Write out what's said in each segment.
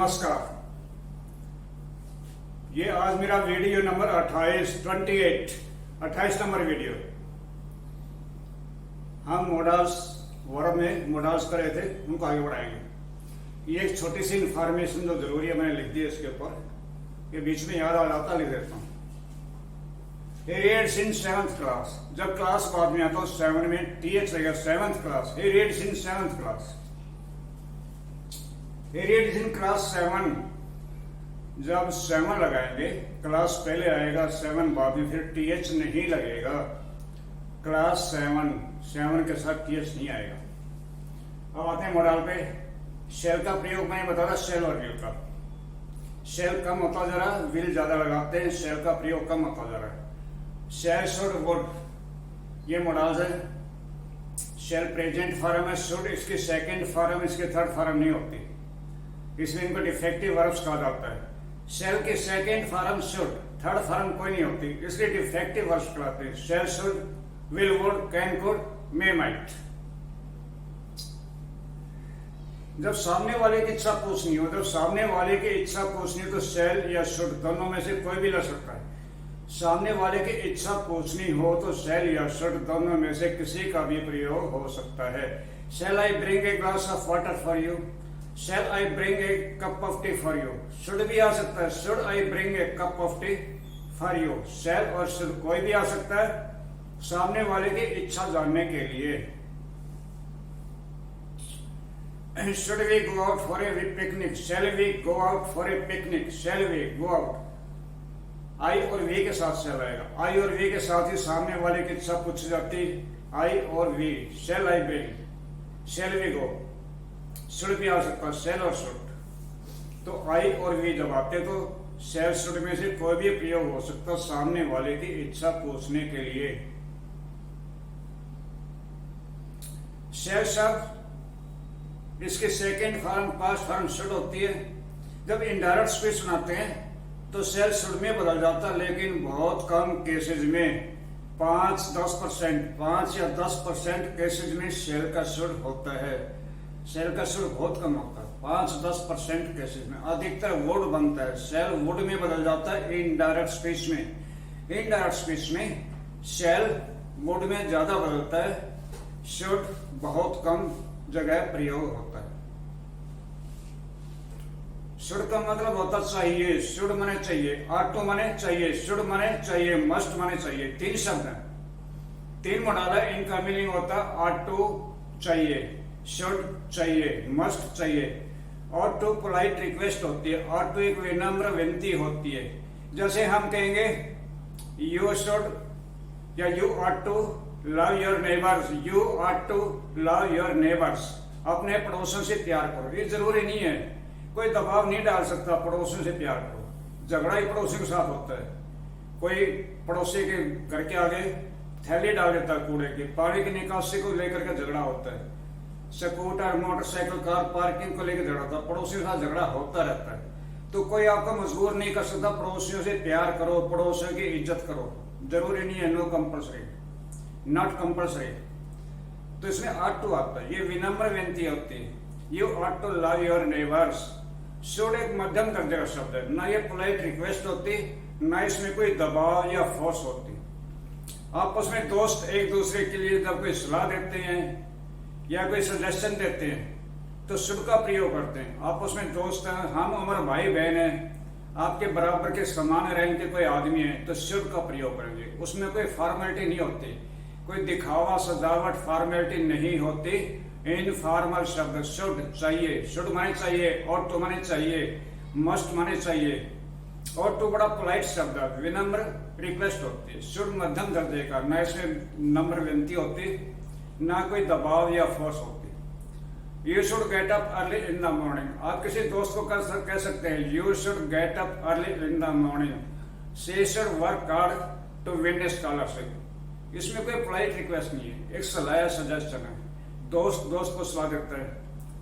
नमस्कार। ये आज मेरा वीडियो नंबर 28 नंबर वीडियो। हम मॉडल्स वर्ब में मॉडल्स कर रहे थे, उनको आगे बढ़ाएंगे। ये एक छोटी सी इंफॉर्मेशन जो जरूरी है मैंने लिख दी है इसके ऊपर, ये बीच में याद आ जाता लिख देता हूँ। He reads in 7th class। जब क्लास बाद में आता हूँ 7 में TH लगेगा 7th class। He reads in 7th class। He reads in class 7। जब 7 लगाएंगे क्लास पहले आएगा 7 बाद में, फिर TH नहीं लगेगा। क्लास 7 के साथ TH नहीं आएगा। अब आते हैं मॉडल पे। शेल का प्रयोग मैंने बताया, शेल और विल का। शेल कम होता जा रहा है, विल ज्यादा लगाते हैं, शेल का प्रयोग कम होता जा रहा है। शेल, शुड, वुड ये मॉडल्स है। शेल प्रेजेंट फॉर्म है, शुड इसकी सेकंड फॉर्म, इसके थर्ड फॉर्म नहीं होती, इसलिए इनको डिफेक्टिव वर्ब्स कहा जाता है। शेल की second form should, third form कोई नहीं होती, इसलिए डिफेक्टिव वर्ब्स कहलाते हैं। Shall, should, will, would, can, could, may, might. जब सामने वाले की इच्छा पूछनी हो, तो शेल या शुड दोनों में से कोई भी लग सकता है। सामने वाले की इच्छा पूछनी हो तो शेल या शुड दोनों में से किसी का भी प्रयोग हो सकता है। Shall I bring a glass of water for you, shall I bring a cup of tea for you. Should भी आ सकता है, should I bring a cup of tea for you. Shall और शुड कोई भी आ सकता है सामने वाले की इच्छा जानने के लिए। Should we go out for a picnic? Shall we go out for a picnic? Shall we go out? आई और वी के साथ शेल आएगा। आई और वी के साथ ही सामने वाले की इच्छा पूछी जाती। आई और we. Shall I bring, shall we go. Should भी आ सकता है, शेल और शुड। तो आई और वी जब आते तो शेल शुड में से कोई भी प्रयोग हो सकता सामने वाले की इच्छा पूछने के लिए। शेल शब्द इसके second form past form should होती है। जब इनडायरेक्ट स्पीच सुनाते हैं तो शेल शुड में बदल जाता है, लेकिन बहुत कम केसेज में 5 या 10% केसेज में शेल का शुड होता है। शेल का शुड बहुत कम होता है, 5-10% केसेज में। अधिकतर वुड बनता है, शेल वुड में बदल जाता है इनडायरेक्ट स्पीच में। इनडायरेक्ट स्पीच में शेल वुड में ज्यादा बदलता है, शुड बहुत कम जगह प्रयोग होता है। शुड का मतलब होता चाहिए, शुड माने चाहिए, ऑट टू माने चाहिए, शुड माने चाहिए, मस्ट माने चाहिए। 3 शब्द हैं, 3 मॉडल है। इनका मीनिंग होता है ऑट टू चाहिए, शुड चाहिए, मस्ट चाहिए। ऑट टू पोलाइट रिक्वेस्ट होती है, ऑट टू एक विनम्र विनती होती है। जैसे हम कहेंगे यू शुड या you ought to love your neighbours, you ought to love your neighbours. अपने पड़ोसियों से प्यार करो। ये जरूरी नहीं है, कोई दबाव नहीं डाल सकता पड़ोसियों से प्यार करो। झगड़ा ही पड़ोसी के साथ होता है। कोई पड़ोसी के घर के आगे थैली डाल देता है कूड़े की, पानी की निकासी को लेकर के झगड़ा होता है। स्कूटर, मोटरसाइकिल, कार पार्किंग को लेकर झगड़ा होता है। पड़ोसियों के साथ झगड़ा होता रहता है। तो कोई आपको मजबूर नहीं कर सकता, पड़ोसियों से प्यार करो, पड़ोसियों की इज्जत करो। जरूरी नहीं है, नो कंपल्सरी, नॉट कंपल्सरी। तो इसमें ऑट टू आता है, ये विनम्र विनती होती है। You ought to love your neighbours. Should एक मध्यम दर्जे का शब्द है, ना ये पोलाइट रिक्वेस्ट होती, ना इसमें कोई दबाव या फोर्स होती। आपस में दोस्त एक दूसरे के लिए जब कोई सलाह देते हैं या कोई सजेशन देते हैं तो शुड का प्रयोग करते हैं। आपस में दोस्त हैं, हम हमारे भाई बहन हैं, आपके बराबर के समान रैंक के कोई आदमी है तो शुड का प्रयोग करेंगे। उसमें कोई फॉर्मेलिटी नहीं होती, कोई दिखावा सजावट फॉर्मेलिटी नहीं होती। इनफॉर्मल शब्द शुड चाहिए, शुड माने चाहिए, ऑट टू माने चाहिए, मस्ट माने चाहिए। ऑट टू बड़ा पोलाइट शब्द है, विनम्र रिक्वेस्ट होती है। शुड मध्यम दर्जे का, ना इसमें नम्र विनती होती, ना कोई दबाव या फोर्स होती। You should get up early in the morning. आप किसी दोस्त को कह सकते हैं you should get up early in the morning. She should work hard to win a scholarship. इसमें कोई पोलाइट रिक्वेस्ट नहीं है, एक सलाह सजेशन है। दोस्त दोस्त को सलाह देता है,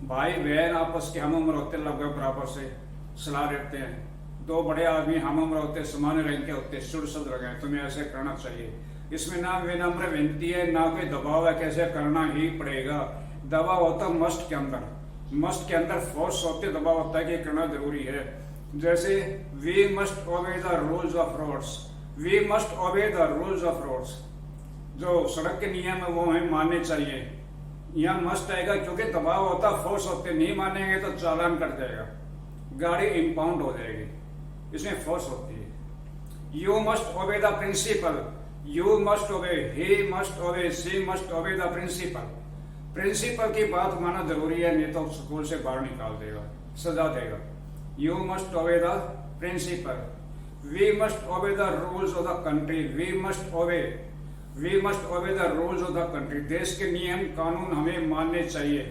भाई बहन आपस के हम उम्र होते लगभग बराबर से सलाह देते हैं। 2 बड़े आदमी हम उम्र होते समान रैंक के होते, शुड शब्द लगे, तुम्हें ऐसे करना चाहिए। इसमें ना विनम्र विनती है, ना कोई दबाव है, कैसे करना ही पड़ेगा। दबाव होता मस्ट के अंदर, मस्ट के अंदर फोर्स होती है, दबाव होता है कि करना जरूरी है। जैसे we must obey the rules of roads, we must obey the rules of roads, जो सड़क के नियम है वो हमें मानने चाहिए। यहाँ मस्ट आएगा क्योंकि दबाव होता, फोर्स होते, नहीं मानेंगे तो चालान कट जाएगा, गाड़ी इंपाउंड हो जाएगी, इसमें फोर्स होती है। You must obey the principal, you must obey, he must obey, she must obey the principal. Principal की बात मानना जरूरी है, नहीं तो स्कूल से बाहर निकाल देगा, सजा देगा। You must obey the principal. We must obey the rules of the country, we must obey the rules of the country. देश के नियम कानून हमें मानने चाहिए,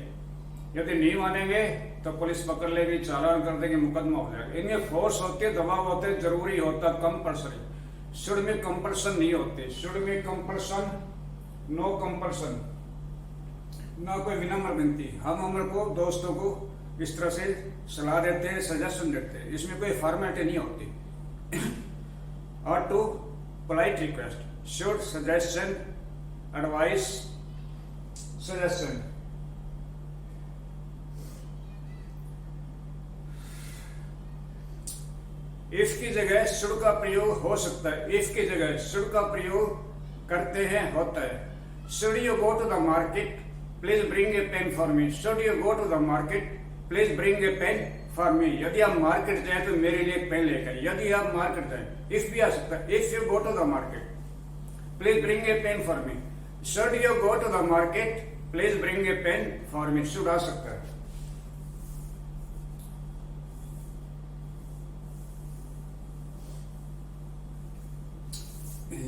यदि नहीं मानेंगे तो पुलिस पकड़ लेगी, चालान कर देगी, मुकदमा हो जाएगा। इनमें फोर्स होती है, दबाव होते, जरूरी होता, कंपल्सरी। शुड में कंपल्सन नहीं होते, शुड में कंपल्सन, नो कंपल्सन, ना कोई विनम्र विनती। हम उम्र को दोस्तों को इस तरह से सलाह देते हैं, सजेशन देते हैं, इसमें कोई फॉर्मेलिटी नहीं होती। और two polite request, should, suggestion, advice, suggestion. If की जगह शुड का प्रयोग हो सकता है, इफ की जगह शुड का प्रयोग करते हैं, होता है। Should you go to the market, please bring a pen for me. Should you go to the market, please bring a pen for me. यदि आप मार्केट जाए तो मेरे लिए पेन लेकर, यदि आप मार्केट जाए, इफ भी आ सकता है। If you go to the market, please bring a pen for me. Should you go to the market, please bring a pen for me, should आ सकता है।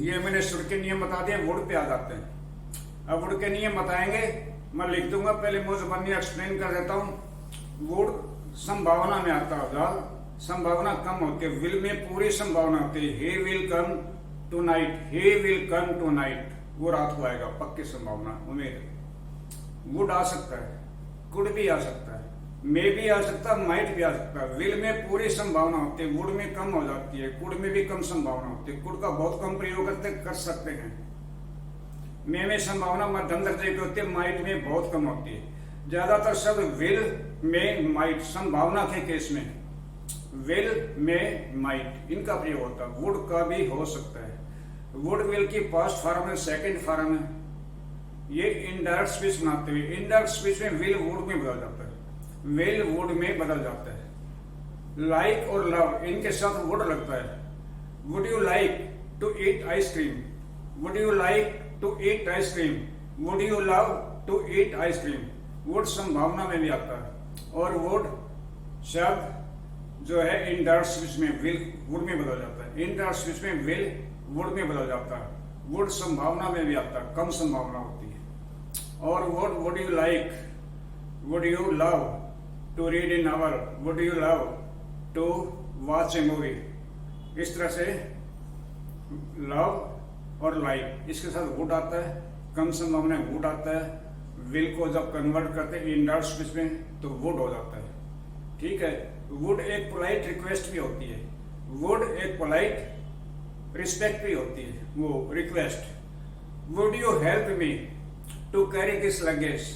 ये मैंने शुड के नियम बता दिए, वुड पे आ जाते हैं। अब वुड के नियम बताएंगे, मैं लिख दूंगा, पहले मुझ जबानी एक्सप्लेन कर देता हूं। वुड संभावना में आता होगा, संभावना कम होती है, विल में पूरी संभावना होती है। He will come tonight, he will come tonight, वो रात को आएगा, पक्की संभावना, उम्मीद। वुड आ सकता है, कुड भी आ सकता है, मे भी आ सकता है, माइट भी आ सकता है। विल में पूरी संभावना होती है, वुड में कम हो जाती है, कुड में भी कम संभावना होती है। कुड का बहुत कम प्रयोग कर सकते हैं। मे में संभावना मध्यम दर्जे की होती है, माइट में बहुत कम होती है। ज्यादातर शब्द विल में माइट, संभावना के केस में विल में माइट, इनका प्रयोग होता है। वुड का भी हो सकता है। वुड विल की पास्ट फॉर्म है, सेकंड फॉर्म है। ये इनडायरेक्ट स्पीच बनाते हुए, इनडायरेक्ट स्पीच में विल वुड में बदल जाता है, विल वुड में बदल जाता है। लाइक और लव, इनके साथ वुड लगता है। Would you like to eat ice cream, would you like to eat ice cream, would you love to eat ice cream. Would संभावना में भी आता है। और वुड शब्द जो है इनडायरेक्ट स्पीच में विल वुड में बदल जाता है, इनडायरेक्ट स्पीच में विल वुड में बदल जाता है। वुड संभावना में भी आता है, कम संभावना होती है। और would you like, would you love to read a novel, would you love to watch a movie. इस तरह से लव और लाइक, इसके साथ वुड आता है, कम संभावना वुड आता है। विल को जब कन्वर्ट करते हैं इनडायरेक्ट स्पीच में तो वुड हो जाता है, ठीक है। वुड एक पोलाइट रिक्वेस्ट भी होती है, वुड एक पोलाइट रिस्पेक्ट भी होती है, वो request. Would you help me to carry this luggage,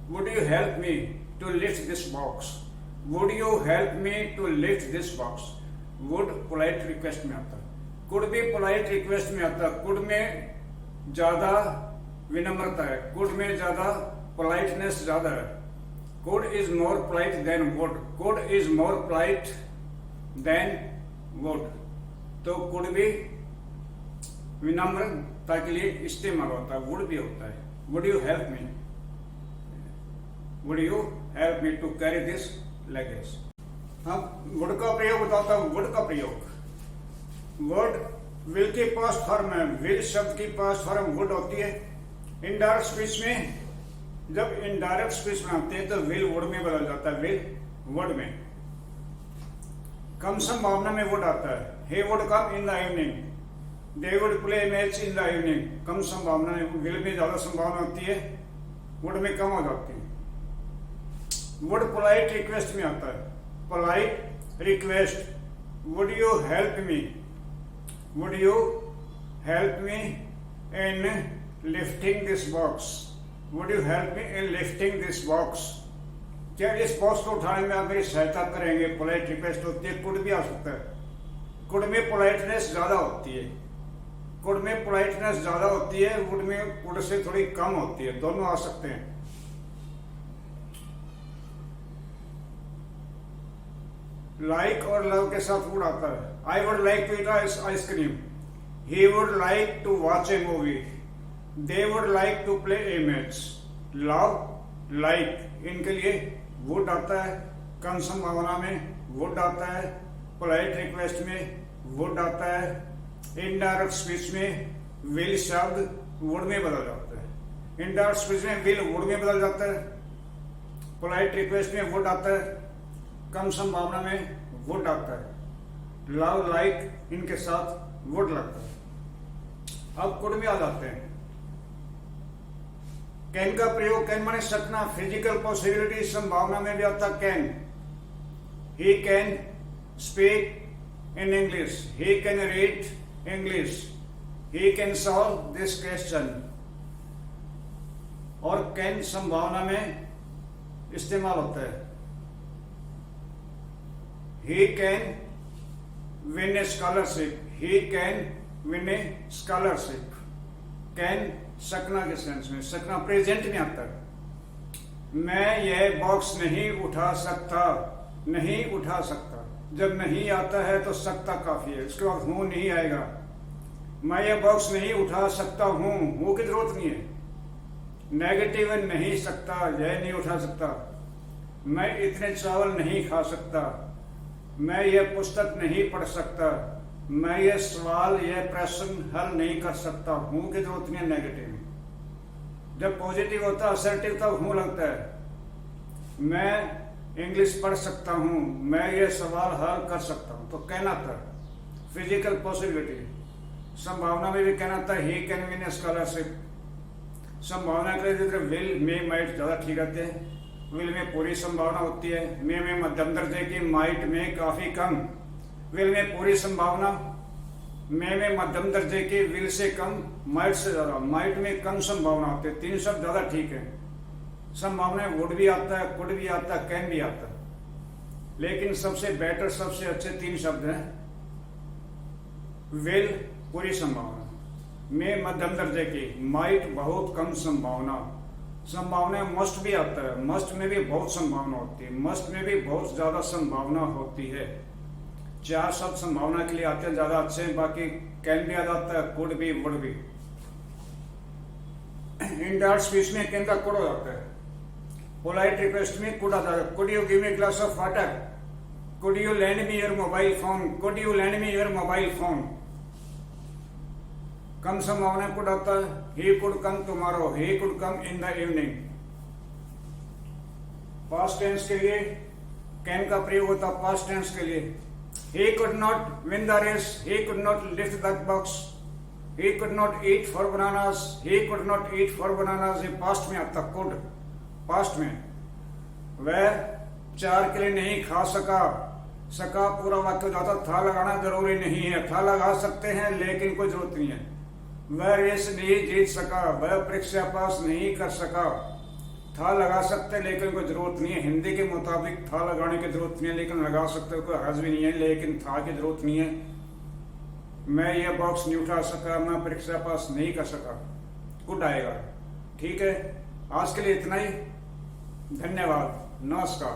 would you help me to lift this box, would you help me to lift this box. Would polite request में आता है। Could भी polite request में आता है। Could में ज्यादा विनम्रता है, कुड में ज्यादा पोलाइटनेस ज्यादा है। Could is more polite than would, could is more polite than would. तो कुड भी विनम्रता के लिए इस्तेमाल होता है, वुड भी होता है। Would you help me, would you help me to carry this luggage. अब वुड का प्रयोग बताता हूं। वुड का प्रयोग, वुड विल की पास्ट फॉर्म है, विल शब्द की पास्ट फॉर्म वुड होती है। इनडायरेक्ट स्पीच में जब इनडायरेक्ट स्पीच बनाते हैं तो विल वुड में बदल जाता है, विल वुड में। कम संभावना में वुड आता है। he would come in the evening, they would play match in the evening। कम संभावना है, विल में ज्यादा संभावना होती है, वुड में कम हो जाती है। वुड पोलाइट रिक्वेस्ट में आता है, polite request. Would you help me, would you help me in lifting this box, would you help me in lifting this box. क्या इस बॉक्स को उठाने में आप मेरी सहायता करेंगे? पोलाइट रिक्वेस्ट होती है। कुड भी आ सकता है। कुड में पोलाइटनेस ज्यादा होती है, कुड में पोलाइटनेस ज्यादा होती है, वुड में कुड से थोड़ी कम होती है, दोनों आ सकते हैं। लाइक और लव के साथ वुड आता है। I would like to eat ice cream, he would like to watch a movie, they would like to play a match. Love like इनके लिए वुड आता है, कम संभावना में वुड आता है, पोलाइट रिक्वेस्ट में वुड आता है, इनडायरेक्ट स्पीच में विल शब्द वुड में बदल जाता है। इनडायरेक्ट स्पीच में विल वुड में बदल जाता है, पोलाइट रिक्वेस्ट में वुड आता है, कम संभावना में वुड आता है। लव लाइक इनके साथ वुड लगता है। अब कुड में आ जाते हैं। कैन का प्रयोग, कैन माने सकना, फिजिकल पॉसिबिलिटी संभावना में भी आता can. He can speak in English, he can read English, he can solve this question. और कैन संभावना में इस्तेमाल होता है। He can win a scholarship, he can win a scholarship। Can सकना के सेंस में, सकना प्रेजेंट में आता है। मैं यह बॉक्स नहीं उठा सकता, नहीं उठा सकता। जब नहीं आता है तो सकता काफी है, उसके बाद हूं नहीं आएगा। मैं यह बॉक्स नहीं उठा सकता हूं, हूं की जरूरत नहीं है। नेगेटिव है, नहीं सकता, यह नहीं उठा सकता। मैं इतने चावल नहीं खा सकता, मैं यह पुस्तक नहीं पढ़ सकता, मैं यह सवाल, यह प्रश्न हल नहीं कर सकता। हूं की जरूरत नहीं है नेगेटिव। जब पॉजिटिव होता है, असर्टिव, तब हूं लगता है। मैं इंग्लिश पढ़ सकता हूं, मैं यह सवाल हल कर सकता हूं, तो कहना था। फिजिकल पॉसिबिलिटी, संभावना में भी कहना था he can win a scholarship. संभावना के लिए विल में माइट ज्यादा ठीक रहते हैं। विल में पूरी संभावना होती है, में मध्यम दर्जे की, माइट में काफी कम। विल में पूरी संभावना, में मध्यम दर्जे की, will say come, might say ज्यादा। माइट में कम संभावना होती है। तीन शब्द ज्यादा ठीक है। संभावना वुड भी आता है, कुड भी आता है, कैन भी आता है। लेकिन सबसे बेटर, सबसे अच्छे तीन शब्द हैं। विल पूरी संभावना, में मध्यम दर्जे की, माइट बहुत कम संभावना। संभावना मस्ट भी आता है, मस्ट में भी बहुत संभावना होती है, मस्ट में भी बहुत ज्यादा संभावना होती है। चार शब्द संभावना के लिए आते हैं, ज्यादा अच्छे हैं। बाकी कैन भी आ जाता है, कुड भी, वुड भी। इनडायरेक्ट स्पीच में कैन का कुड हो जाता है। पोलाइट रिक्वेस्ट में कुड आता है। Could you give me glass of water, could you land me your mobile phone, could you land me your mobile phone. कम संभावना कुड आता है। He could come tomorrow, he could come in the evening. Past tense के लिए can का प्रयोग होता है, पास्ट टेंस के लिए। He could not win the race, he could not lift the box, he could not eat four bananas, he could not eat four bananas. ये past में आता, कुड पास्ट में। वह चार के लिए नहीं खा सका, सका पूरा वाक्य हो जाता। था लगाना जरूरी नहीं है, था लगा सकते हैं लेकिन कोई जरूरत नहीं है। वह रेस नहीं जीत सका, वह परीक्षा पास नहीं कर सका। था लगा सकते लेकिन कोई जरूरत नहीं है। हिंदी के मुताबिक था लगाने की जरूरत नहीं है, लेकिन लगा सकते हो, कोई हर्ज भी नहीं है, लेकिन था की जरूरत नहीं है। मैं यह बॉक्स नहीं उठा सका, मैं परीक्षा पास नहीं कर सका, कुड आएगा। ठीक है, आज के लिए इतना ही। धन्यवाद, नमस्कार।